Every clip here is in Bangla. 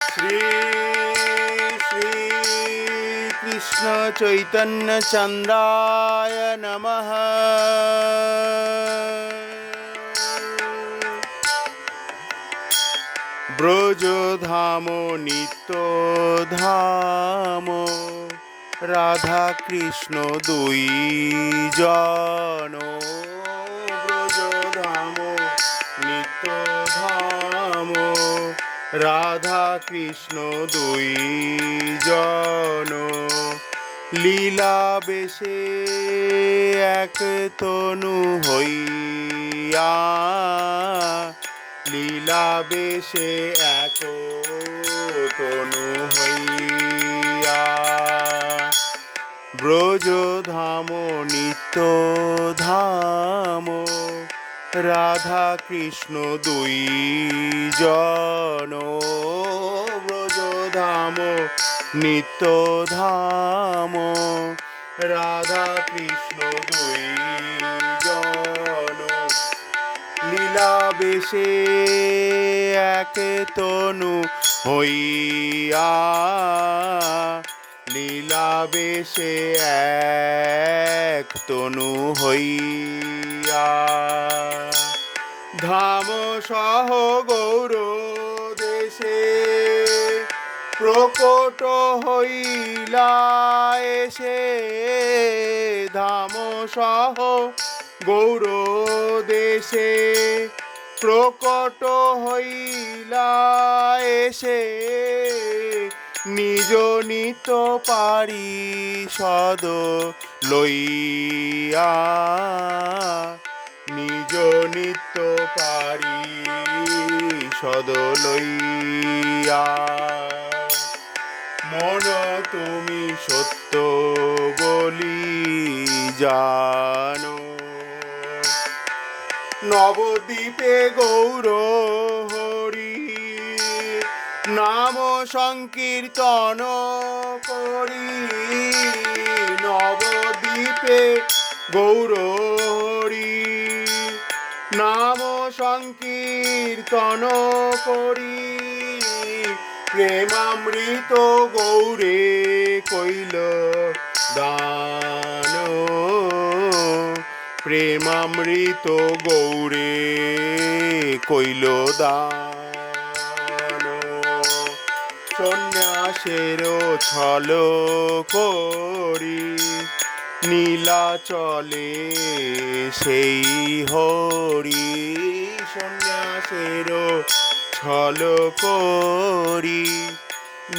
শ্রী শ্রী কৃষ্ণ চৈতন্য চন্দ্রায় নমঃ। ব্রজধাম নিত্য ধাম, রাধা কৃষ্ণ দুই জন। ব্রজধাম নিত্য ধাম, রাধা কৃষ্ণ দুই জন। লীলা বেশে এক তনু হইয়া, লীলা বেশে এক তনু হইয়া। ব্রজধাম নিত্য ধাম, রাধা কৃষ্ণ দুই জন। ব্রজধাম নিত্য ধাম, রাধা কৃষ্ণ দুই জন। লীলা বেশে এক তনু হইয়া, লীলা বেশে এক তনু হইয়া। ধাম সহ গৌর দেশে প্রকট হইলা এসে। ধাম সহ গৌর দেশে প্রকট হইলা এসে। নিজ নিত পারিষদ লইয়া, নিজ নিত্য পারিষদ লইয়া। মন তুমি সত্য বলি জানো, নবদ্বীপে গৌর হরি নাম সংকীর্তন করি। নবদ্বীপে গৌর হরি নাম সংকীর্তন করি। প্রেমামৃত গৌরে কইল দান, প্রেমামৃত গৌরে কইল দান। সন্ন্যাসের ছল করি নীলাচলে সেই হরি। সন্ন্যাসের ছল করি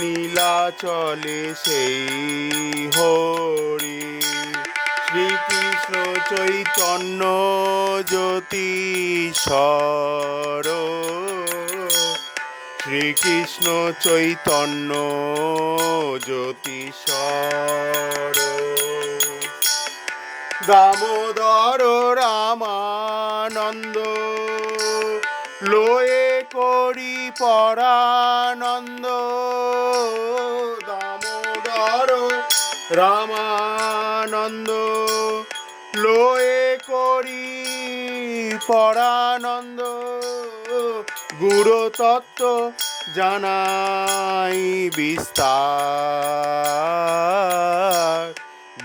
নীলাচলে সেই হরি। শ্রীকৃষ্ণ চৈতন্য জ্যোতিস্বর, শ্রীকৃষ্ণ চৈতন্য জ্যোতিস্বর। দামোদর রামানন্দ লয়ে করি পরানন্দ। দামোদর রামানন্দ লয়ে করি পরানন্দ। গুরু তত্ত্ব জানাই বিস্তার,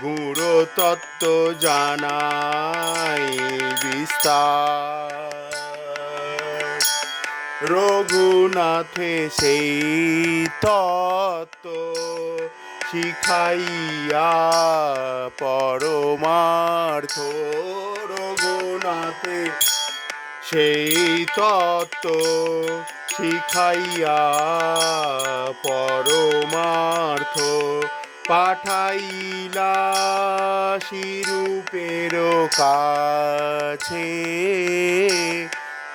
গুরু তত্ত্ব জানাই বিস্তার। রঘুনাথে সেই তত্ত্ব শিখাইয়া পরমার্থ। রঘুনাথে সেই তত্ত্ব শিখাইয়া পরমার্থ। পাঠাইলা শিরূপের কাছে,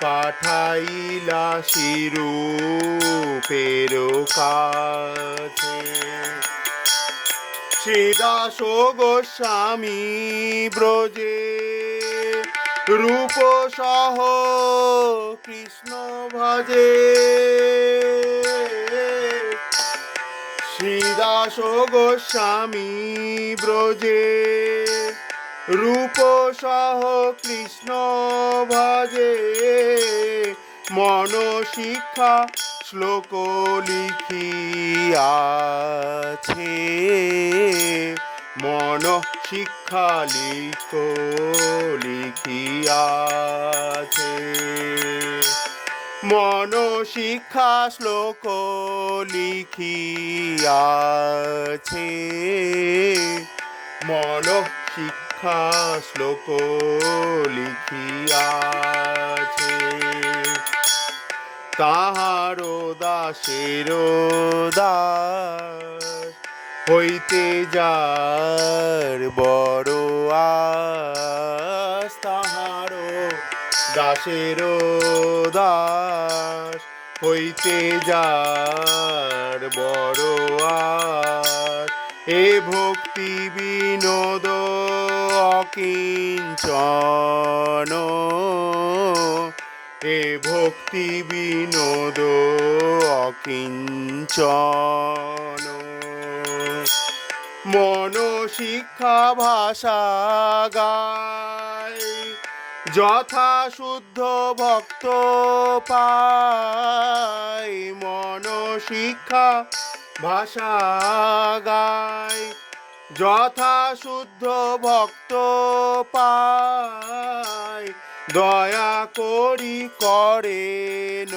পাঠাইলা শিরূপের কাছে। শ্রীদাস গোস্বামী ব্রজে রূপ সহ কৃষ্ণ ভজে। শ্রীদাস গোস্বামী ব্রজে রূপ সহ কৃষ্ণ ভজে। মন শিক্ষা শ্লোক লিখিয়াছে, মন শিক্ষা লিখিয়াছে। মন শিক্ষা শ্লোক লিখিয়াছে, মন শিক্ষা শ্লোক লিখিয়াছে। তাহারো দাসের দাস হইতে যার বড় আস, তাহারো দাসের দাস হইতে যার বড় আস। এ ভক্তি বিনোদ অকিঞ্চন, এ ভক্তি বিনোদ অকিঞ্চন। মন শিক্ষা ভাষা গায়, যথা শুদ্ধ ভক্ত পায়। মন শিক্ষা ভাষা গায়, যথা শুদ্ধ ভক্ত পায়। দয়া করি করেন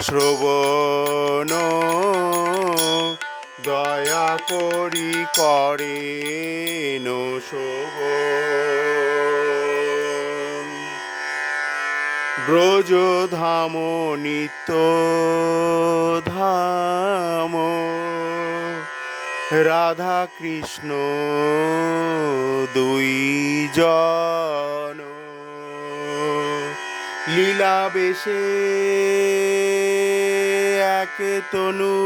শ্রবণ, দয়া করি করেন শ্রবণ। ব্রজধাম নিত্য ধাম, রাধা কৃষ্ণ দুই জন। লীলা বেশে এক তনু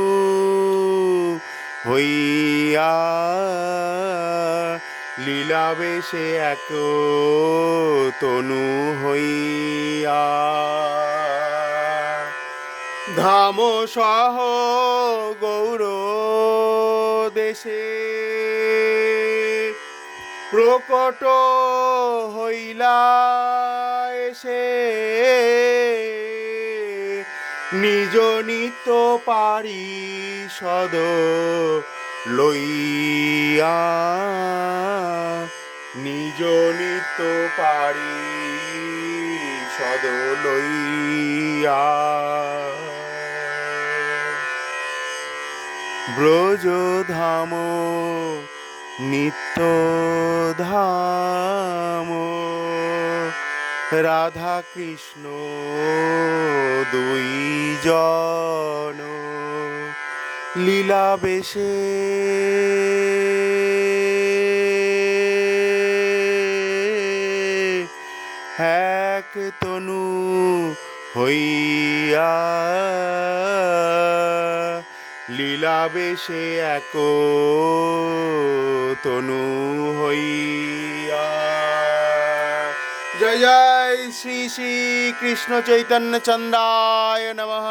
হইয়া, লীলা বেশে এক তনু হইয়া। ধাম সহ গৌর দেশে প্রকট হইলা এসে। নিজ নিত্য পারিষদ লইয়া, নিজ নিত্য পারিষদ লইয়া। ব্রজধাম নিত্য ধাম, রাধা কৃষ্ণ দুই জন। লীলা বেশে এক তনু হইয়া, লীলা বেশে এক তনু হইয়া। জয় জয় শ্রী শ্রী কৃষ্ণ চৈতন্য চন্দ্রায় নমঃ।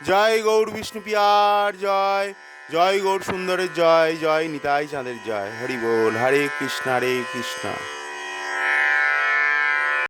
জয় গৌর বিষ্ণু পিয়ার জয়, জয় গৌর সুন্দরের জয়, জয় নিতাই চাঁদের জয়। হরি বল। হরে কৃষ্ণ হরে কৃষ্ণ।